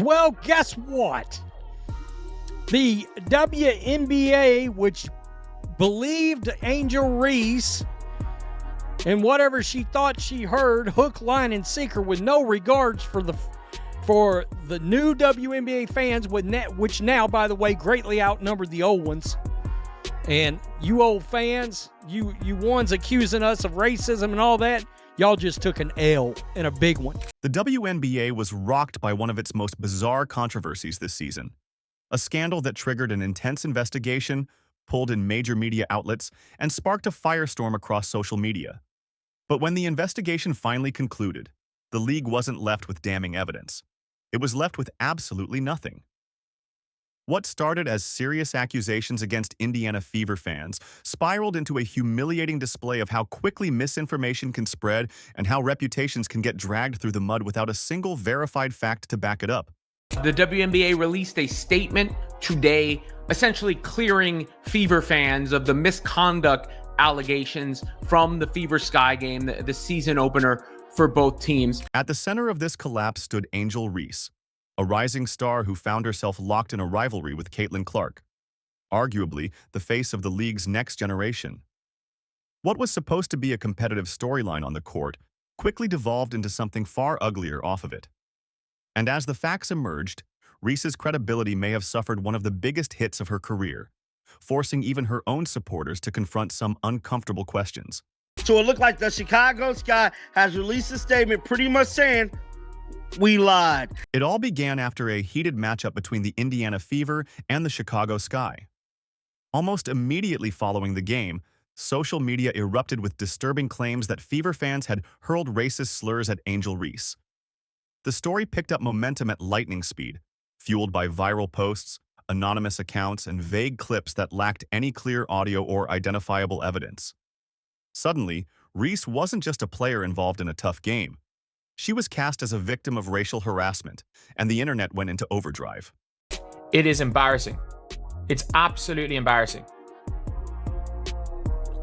Well, guess what? The WNBA, which believed Angel Reese and whatever she thought she heard, hook, line, and sinker, with no regards for the new WNBA fans, which now, by the way, greatly outnumbered the old ones. And you old fans, you ones accusing us of racism and all that, y'all just took an L, and a big one. The WNBA was rocked by one of its most bizarre controversies this season. A scandal that triggered an intense investigation, pulled in major media outlets, and sparked a firestorm across social media. But when the investigation finally concluded, the league wasn't left with damning evidence. It was left with absolutely nothing. What started as serious accusations against Indiana Fever fans spiraled into a humiliating display of how quickly misinformation can spread and how reputations can get dragged through the mud without a single verified fact to back it up. The WNBA released a statement today, essentially clearing Fever fans of the misconduct allegations from the Fever Sky game, the season opener for both teams. At the center of this collapse stood Angel Reese, a rising star who found herself locked in a rivalry with Caitlin Clark, arguably the face of the league's next generation. What was supposed to be a competitive storyline on the court quickly devolved into something far uglier off of it. And as the facts emerged, Reese's credibility may have suffered one of the biggest hits of her career, forcing even her own supporters to confront some uncomfortable questions. So it looked like the Chicago Sky has released a statement pretty much saying, we lied. It all began after a heated matchup between the Indiana Fever and the Chicago Sky. Almost immediately following the game, social media erupted with disturbing claims that Fever fans had hurled racist slurs at Angel Reese. The story picked up momentum at lightning speed, fueled by viral posts, anonymous accounts, and vague clips that lacked any clear audio or identifiable evidence. Suddenly, Reese wasn't just a player involved in a tough game. She was cast as a victim of racial harassment, and the internet went into overdrive. It is embarrassing. It's absolutely embarrassing.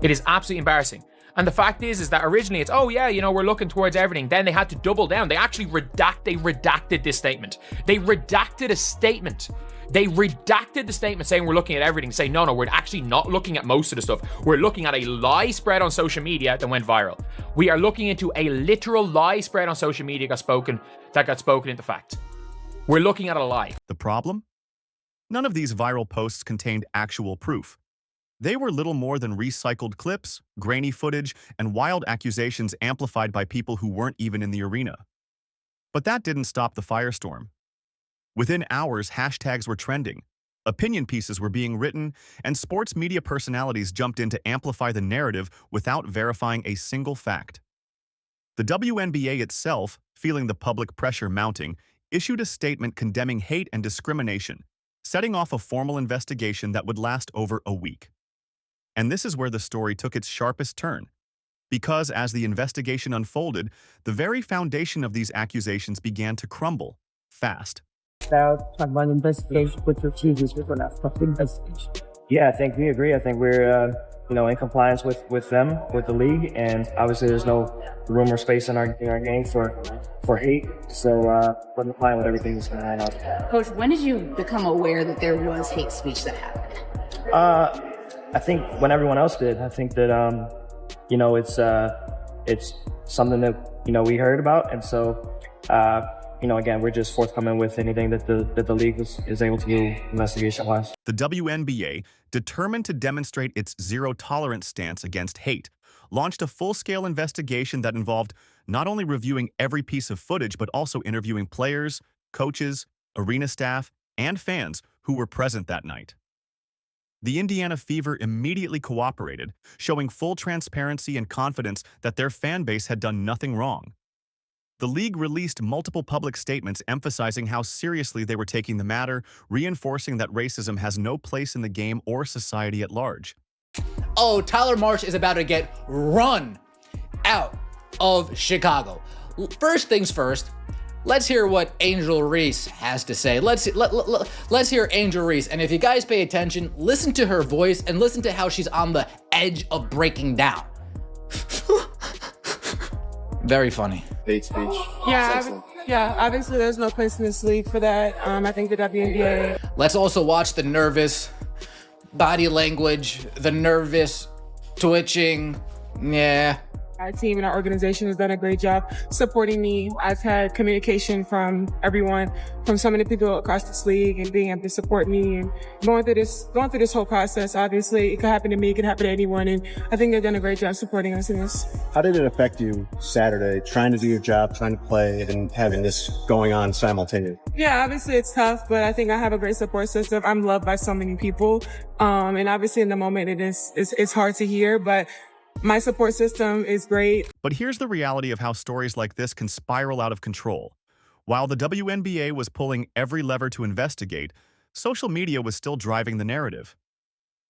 It is absolutely embarrassing. And the fact is that originally it's, oh yeah, you know, we're looking towards everything. Then they had to double down. They actually redacted this statement. They redacted a statement. They redacted the statement saying we're looking at everything, saying, no, we're actually not looking at most of the stuff. We're looking at a lie spread on social media that went viral. We are looking into a literal lie spread on social media that got spoken into fact. We're looking at a lie. The problem? None of these viral posts contained actual proof. They were little more than recycled clips, grainy footage, and wild accusations amplified by people who weren't even in the arena. But that didn't stop the firestorm. Within hours, hashtags were trending, opinion pieces were being written, and sports media personalities jumped in to amplify the narrative without verifying a single fact. The WNBA itself, feeling the public pressure mounting, issued a statement condemning hate and discrimination, setting off a formal investigation that would last over a week. And this is where the story took its sharpest turn, because as the investigation unfolded, the very foundation of these accusations began to crumble, fast. Talk about investigation, put your teams for that investigation. Yeah, I think we agree. I think we're, in compliance with them, with the league, and obviously there's no room or space in our game for hate. So we're complying with everything that's going on. Coach, when did you become aware that there was hate speech that happened? I think when everyone else did. I think that it's something that we heard about, and so again, we're just forthcoming with anything that the league is able to do investigation-wise. The WNBA, determined to demonstrate its zero-tolerance stance against hate, launched a full-scale investigation that involved not only reviewing every piece of footage, but also interviewing players, coaches, arena staff, and fans who were present that night. The Indiana Fever immediately cooperated, showing full transparency and confidence that their fan base had done nothing wrong. The league released multiple public statements emphasizing how seriously they were taking the matter, reinforcing that racism has no place in the game or society at large. Oh, Tyler Marsh is about to get run out of Chicago. First things first, let's hear what Angel Reese has to say. Let's hear Angel Reese. And if you guys pay attention, listen to her voice and listen to how she's on the edge of breaking down. Very funny. Hate speech. Yeah, Yeah, obviously there's no place in this league for that. I think the WNBA. Let's also watch the nervous body language, the nervous twitching. Yeah. Our team and our organization has done a great job supporting me. I've had communication from everyone, from so many people across this league, and being able to support me and going through this whole process. Obviously, it could happen to me, it could happen to anyone, and I think they've done a great job supporting us in this. How did it affect you Saturday, trying to do your job, trying to play, and having this going on simultaneously? Yeah, obviously it's tough, but I think I have a great support system. I'm loved by so many people, and obviously in the moment it's hard to hear, but my support system is great. But here's the reality of how stories like this can spiral out of control. While the WNBA was pulling every lever to investigate, social media was still driving the narrative.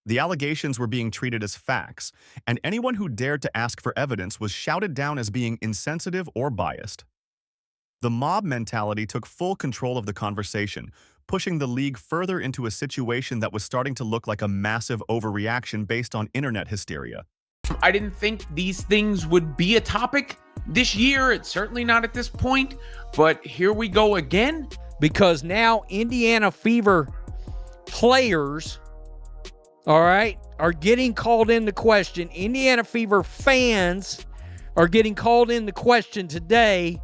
The allegations were being treated as facts, and anyone who dared to ask for evidence was shouted down as being insensitive or biased. The mob mentality took full control of the conversation, pushing the league further into a situation that was starting to look like a massive overreaction based on internet hysteria. I didn't think these things would be a topic this year. It's certainly not at this point, but here we go again. Because now Indiana Fever players, all right, are getting called into question. Indiana Fever fans are getting called into question today.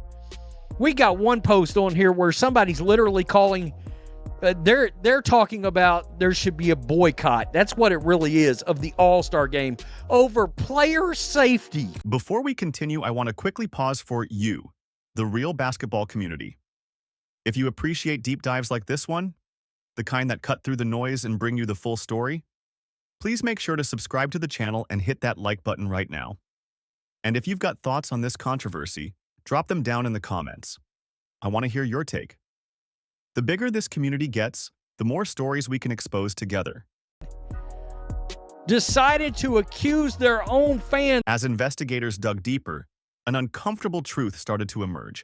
We got one post on here where somebody's literally calling, they're talking about there should be a boycott. That's what it really is, of the All-Star game over player safety. Before we continue, I want to quickly pause for you, the real basketball community. If you appreciate deep dives like this one, the kind that cut through the noise and bring you the full story, please make sure to subscribe to the channel and hit that like button right now. And if you've got thoughts on this controversy, drop them down in the comments. I want to hear your take. The bigger this community gets, the more stories we can expose together. Decided to accuse their own fans. As investigators dug deeper, an uncomfortable truth started to emerge.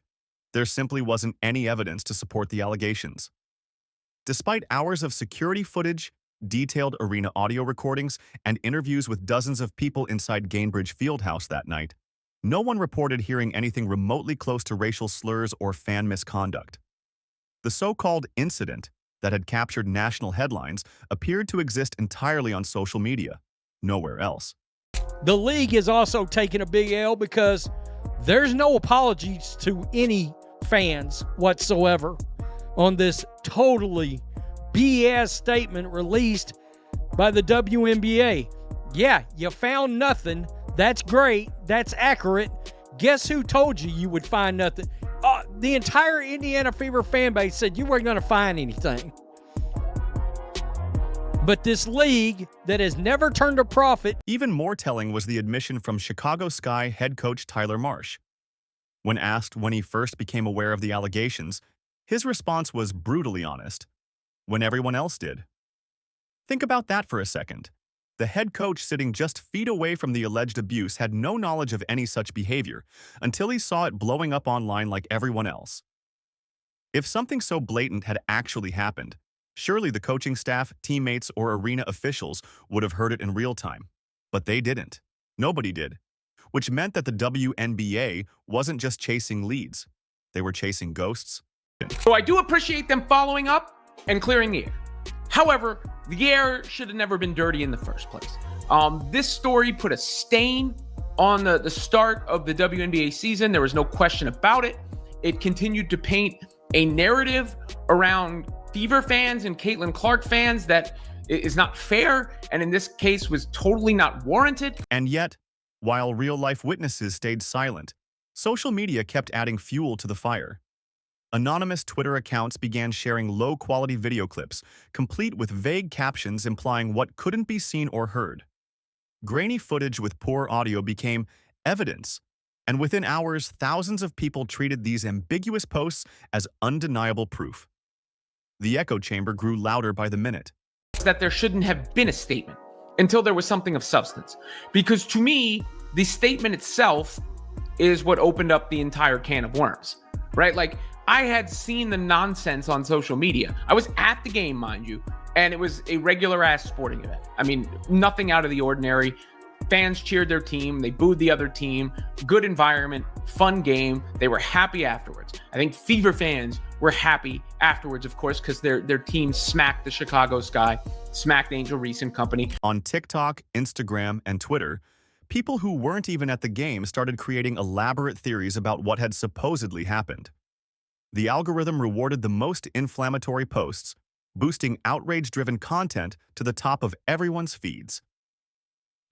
There simply wasn't any evidence to support the allegations. Despite hours of security footage, detailed arena audio recordings, and interviews with dozens of people inside Gainbridge Fieldhouse that night, no one reported hearing anything remotely close to racial slurs or fan misconduct. The so-called incident that had captured national headlines appeared to exist entirely on social media, nowhere else. The league is also taking a big L because there's no apologies to any fans whatsoever on this totally BS statement released by the WNBA. Yeah, you found nothing. That's great. That's accurate. Guess who told you would find nothing? The entire Indiana Fever fan base said you weren't going to find anything. But this league that has never turned a profit. Even more telling was the admission from Chicago Sky head coach Tyler Marsh. When asked when he first became aware of the allegations, his response was brutally honest. When everyone else did. Think about that for a second. The head coach sitting just feet away from the alleged abuse had no knowledge of any such behavior until he saw it blowing up online like everyone else. If something so blatant had actually happened, surely the coaching staff, teammates, or arena officials would have heard it in real time. But they didn't. Nobody did. Which meant that the WNBA wasn't just chasing leads. They were chasing ghosts. So I do appreciate them following up and clearing the air. However, the air should have never been dirty in the first place. This story put a stain on the start of the WNBA season. There was no question about it. It continued to paint a narrative around Fever fans and Caitlin Clark fans that is not fair, and in this case was totally not warranted. And yet, while real-life witnesses stayed silent, social media kept adding fuel to the fire. Anonymous Twitter accounts began sharing low-quality video clips, complete with vague captions implying what couldn't be seen or heard. Grainy footage with poor audio became evidence, and within hours, thousands of people treated these ambiguous posts as undeniable proof. The echo chamber grew louder by the minute. That there shouldn't have been a statement until there was something of substance. Because to me, the statement itself is what opened up the entire can of worms, right? Like, I had seen the nonsense on social media. I was at the game, mind you, and it was a regular ass sporting event. I mean, nothing out of the ordinary. Fans cheered their team. They booed the other team. Good environment, fun game. They were happy afterwards. I think Fever fans were happy afterwards, of course, because their team smacked the Chicago Sky, smacked Angel Reese and company. On TikTok, Instagram, and Twitter, people who weren't even at the game started creating elaborate theories about what had supposedly happened. The algorithm rewarded the most inflammatory posts, boosting outrage-driven content to the top of everyone's feeds.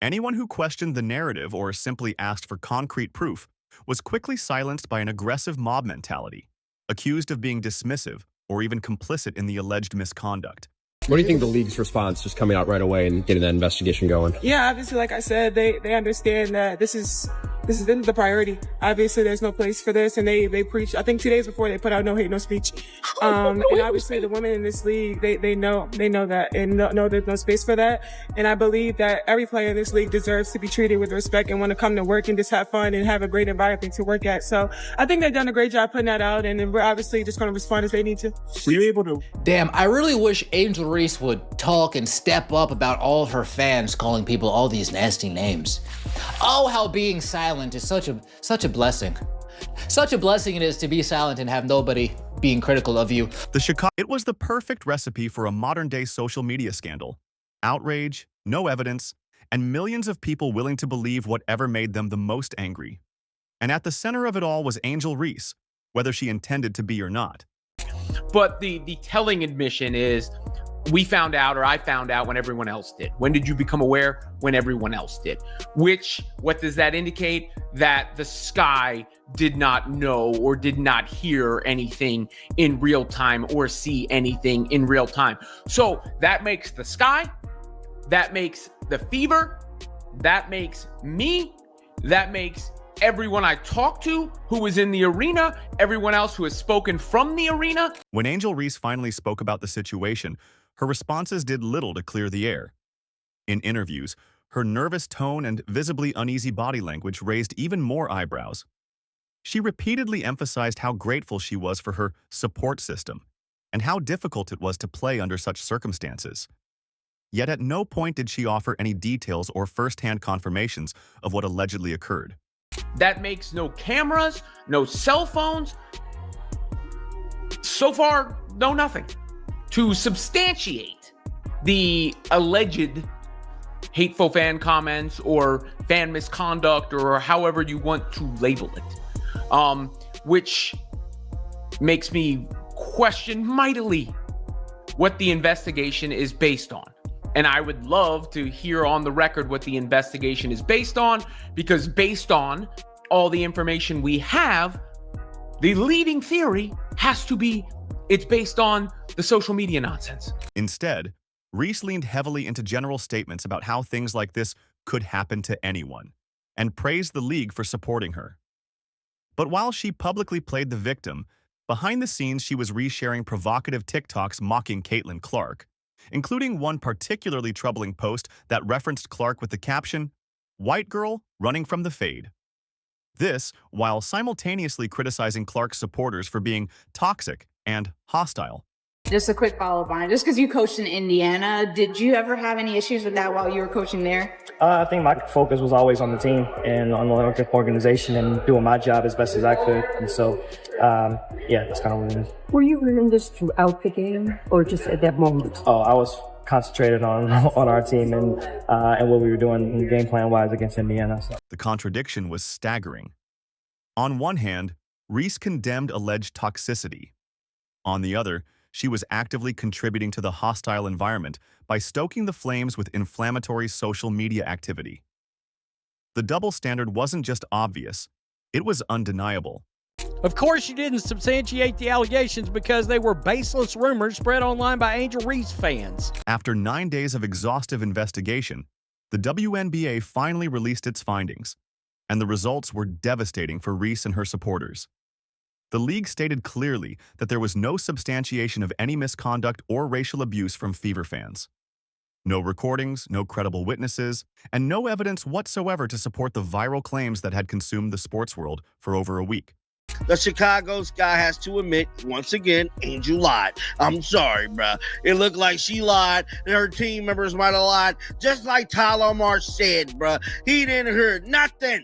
Anyone who questioned the narrative or simply asked for concrete proof was quickly silenced by an aggressive mob mentality, accused of being dismissive or even complicit in the alleged misconduct. What do you think the league's response, just coming out right away and getting that investigation going? Yeah, obviously, like I said, they understand that this is the priority. Obviously, there's no place for this, and they preach. I think 2 days before they put out no hate, no speech. And obviously, the women in this league, they know that, and know there's no space for that. And I believe that every player in this league deserves to be treated with respect and want to come to work and just have fun and have a great environment to work at. So I think they've done a great job putting that out, and we're obviously just going to respond as they need to. Were you able to? Damn, I really wish Angel Reese would talk and step up about all of her fans calling people all these nasty names. Oh, how being silent is such a blessing. Such a blessing it is to be silent and have nobody being critical of you. It was the perfect recipe for a modern-day social media scandal. Outrage, no evidence, and millions of people willing to believe whatever made them the most angry. And at the center of it all was Angel Reese, whether she intended to be or not. But the telling admission is, we found out, or I found out when everyone else did. When did you become aware? When everyone else did. What does that indicate? That the Sky did not know or did not hear anything in real time or see anything in real time. So that makes the Sky, that makes the Fever, that makes me, that makes everyone I talked to who was in the arena, everyone else who has spoken from the arena. When Angel Reese finally spoke about the situation, her responses did little to clear the air. In interviews, her nervous tone and visibly uneasy body language raised even more eyebrows. She repeatedly emphasized how grateful she was for her support system and how difficult it was to play under such circumstances. Yet at no point did she offer any details or first-hand confirmations of what allegedly occurred. That makes no cameras, no cell phones. So far, no nothing to substantiate the alleged hateful fan comments or fan misconduct or however you want to label it, which makes me question mightily what the investigation is based on. And I would love to hear on the record what the investigation is based on, because based on all the information we have, the leading theory has to be it's based on the social media nonsense. Instead, Reese leaned heavily into general statements about how things like this could happen to anyone, and praised the league for supporting her. But while she publicly played the victim, behind the scenes she was resharing provocative TikToks mocking Caitlin Clark, including one particularly troubling post that referenced Clark with the caption, "White girl running from the fade." This, while simultaneously criticizing Clark's supporters for being toxic and hostile. Just a quick follow-up on it. Just because you coached in Indiana, did you ever have any issues with that while you were coaching there? I think my focus was always on the team and on the organization and doing my job as best as I could. And so, yeah, that's kind of what it is. Were you learning this throughout the game or just at that moment? Oh, I was concentrated on our team and what we were doing game plan-wise against Indiana. So. The contradiction was staggering. On one hand, Reese condemned alleged toxicity. On the other, she was actively contributing to the hostile environment by stoking the flames with inflammatory social media activity. The double standard wasn't just obvious, it was undeniable. Of course, you didn't substantiate the allegations because they were baseless rumors spread online by Angel Reese fans. After 9 days of exhaustive investigation, the WNBA finally released its findings, and the results were devastating for Reese and her supporters. The league stated clearly that there was no substantiation of any misconduct or racial abuse from Fever fans. No recordings, no credible witnesses, and no evidence whatsoever to support the viral claims that had consumed the sports world for over a week. The Chicago Sky has to admit, once again, Angel lied. I'm sorry, bro. It looked like she lied, and her team members might have lied, just like Tyler Marsh said, bro. He didn't hear nothing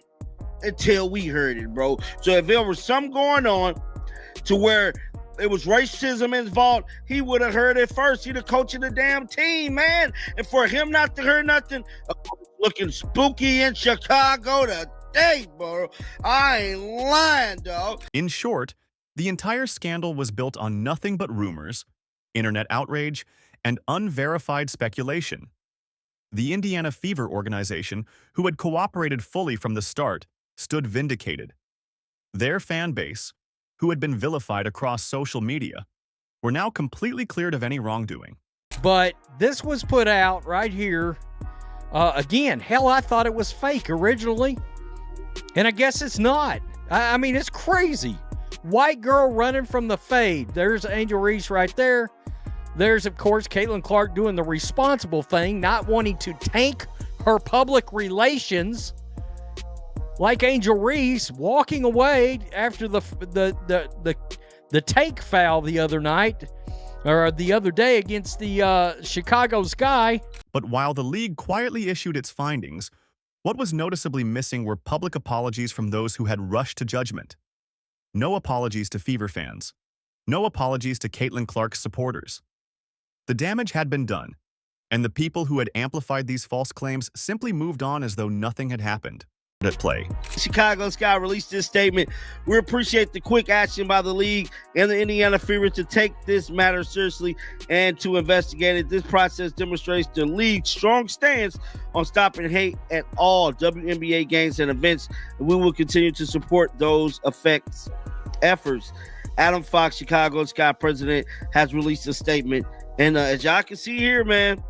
until we heard it, bro. So if there was something going on to where it was racism involved, he would have heard it first. He the coach of the damn team, man. And for him not to hear nothing, looking spooky in Chicago today, bro. I ain't lying, dog. In short, the entire scandal was built on nothing but rumors, internet outrage, and unverified speculation. The Indiana Fever organization, who had cooperated fully from the start, stood vindicated. Their fan base, who had been vilified across social media, were now completely cleared of any wrongdoing. But this was put out right here. Again, hell, I thought it was fake originally. And I guess it's not. I mean, it's crazy. White girl running from the fade. There's Angel Reese right there. There's, of course, Caitlin Clark doing the responsible thing, not wanting to tank her public relations. Like Angel Reese walking away after the take foul the other night, or the other day against the Chicago Sky. But while the league quietly issued its findings, what was noticeably missing were public apologies from those who had rushed to judgment. No apologies to Fever fans. No apologies to Caitlin Clark's supporters. The damage had been done, and the people who had amplified these false claims simply moved on as though nothing had happened. At play. Chicago Sky released this statement. We appreciate the quick action by the league and the Indiana Fever to take this matter seriously and to investigate it. This process demonstrates the league's strong stance on stopping hate at all WNBA games and events, and we will continue to support those efforts. Adam Fox, Chicago Sky president, has released a statement, and as y'all can see here, man,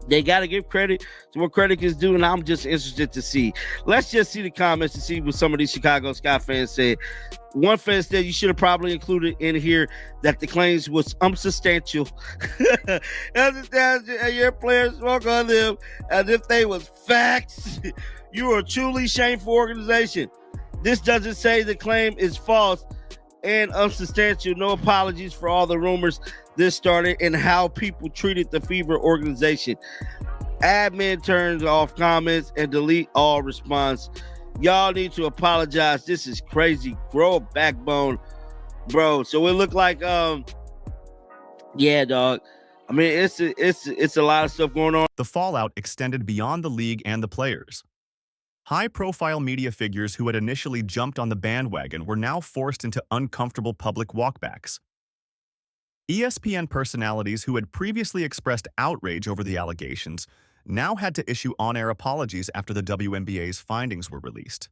they got to give credit to what credit is due, and I'm just interested to see. Let's just see the comments to see what some of these Chicago Sky fans said. One fan said you should have probably included in here that the claims was unsubstantial. Your players spoke on them as if they was facts. You are a truly shameful organization. This doesn't say the claim is false and unsubstantial. No apologies for all the rumors this started and how people treated the Fever organization. Admin turns off comments and delete all response. Y'all need to apologize. This is crazy. Grow a backbone, bro. So it looked like, yeah, dog. I mean, it's a lot of stuff going on. The fallout extended beyond the league and the players. High-profile media figures who had initially jumped on the bandwagon were now forced into uncomfortable public walkbacks. ESPN personalities who had previously expressed outrage over the allegations now had to issue on-air apologies after the WNBA's findings were released.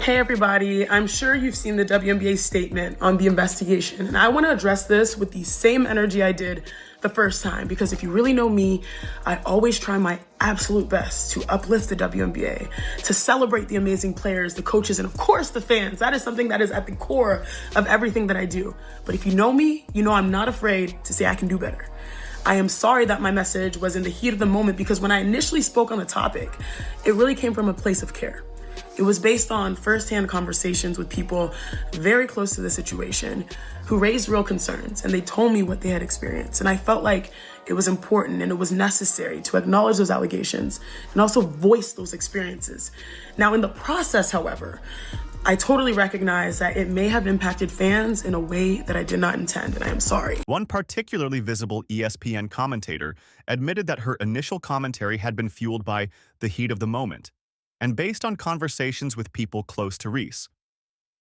Hey everybody, I'm sure you've seen the WNBA statement on the investigation, and I want to address this with the same energy I did the first time, because if you really know me, I always try my absolute best to uplift the WNBA, to celebrate the amazing players, the coaches, and of course the fans. That is something that is at the core of everything that I do. But if you know me, you know I'm not afraid to say I can do better. I am sorry that my message was in the heat of the moment, because when I initially spoke on the topic, it really came from a place of care. It was based on firsthand conversations with people very close to the situation who raised real concerns, and they told me what they had experienced. And I felt like it was important and it was necessary to acknowledge those allegations and also voice those experiences. Now, in the process, however, I totally recognize that it may have impacted fans in a way that I did not intend, and I am sorry. One particularly visible ESPN commentator admitted that her initial commentary had been fueled by the heat of the moment and based on conversations with people close to Reese.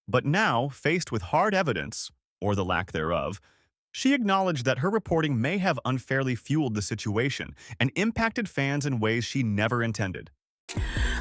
But now, faced with hard evidence, or the lack thereof, she acknowledged that her reporting may have unfairly fueled the situation and impacted fans in ways she never intended.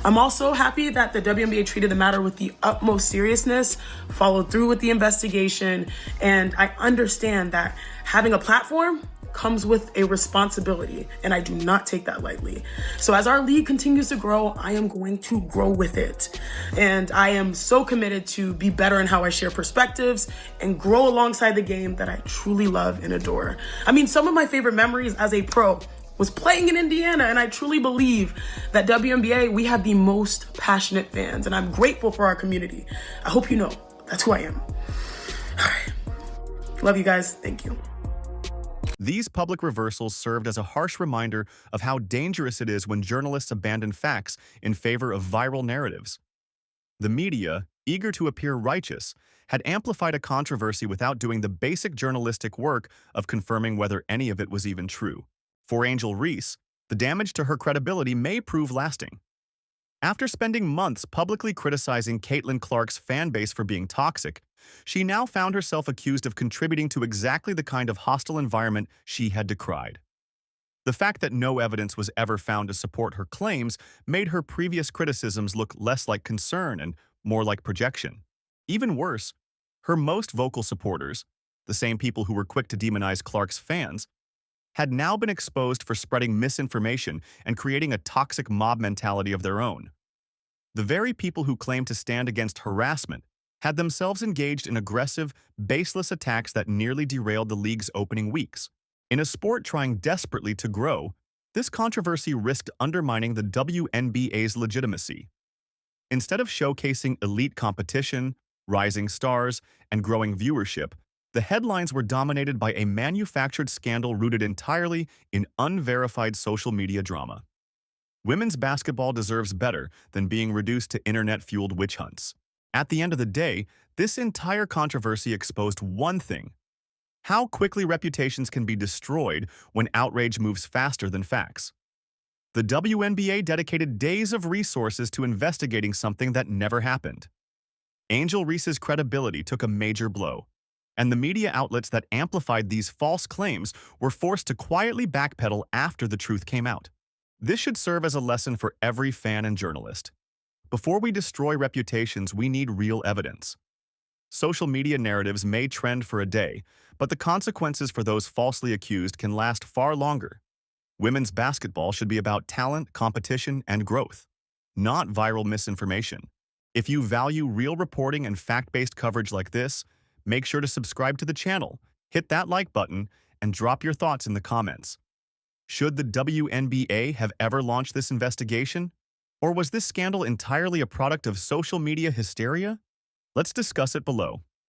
I'm also happy that the WNBA treated the matter with the utmost seriousness, followed through with the investigation, and I understand that having a platform comes with a responsibility, and I do not take that lightly. So as our league continues to grow, I am going to grow with it. And I am so committed to be better in how I share perspectives and grow alongside the game that I truly love and adore. I mean, some of my favorite memories as a pro was playing in Indiana, and I truly believe that WNBA, we have the most passionate fans, and I'm grateful for our community. I hope you know That's who I am. All right. Love you guys. Thank you. These public reversals served as a harsh reminder of how dangerous it is when journalists abandon facts in favor of viral narratives. The media, eager to appear righteous, had amplified a controversy without doing the basic journalistic work of confirming whether any of it was even true. For Angel Reese, the damage to her credibility may prove lasting. After spending months publicly criticizing Caitlin Clark's fan base for being toxic, she now found herself accused of contributing to exactly the kind of hostile environment she had decried. The fact that no evidence was ever found to support her claims made her previous criticisms look less like concern and more like projection. Even worse, her most vocal supporters, the same people who were quick to demonize Clark's fans, had now been exposed for spreading misinformation and creating a toxic mob mentality of their own. The very people who claimed to stand against harassment had themselves engaged in aggressive, baseless attacks that nearly derailed the league's opening weeks. In a sport trying desperately to grow, this controversy risked undermining the WNBA's legitimacy. Instead of showcasing elite competition, rising stars, and growing viewership, the headlines were dominated by a manufactured scandal rooted entirely in unverified social media drama. Women's basketball deserves better than being reduced to internet-fueled witch hunts. At the end of the day, this entire controversy exposed one thing: how quickly reputations can be destroyed when outrage moves faster than facts. The WNBA dedicated days of resources to investigating something that never happened. Angel Reese's credibility took a major blow, and the media outlets that amplified these false claims were forced to quietly backpedal after the truth came out. This should serve as a lesson for every fan and journalist. Before we destroy reputations, we need real evidence. Social media narratives may trend for a day, but the consequences for those falsely accused can last far longer. Women's basketball should be about talent, competition, and growth, not viral misinformation. If you value real reporting and fact-based coverage like this, make sure to subscribe to the channel, hit that like button, and drop your thoughts in the comments. Should the WNBA have ever launched this investigation? Or was this scandal entirely a product of social media hysteria? Let's discuss it below.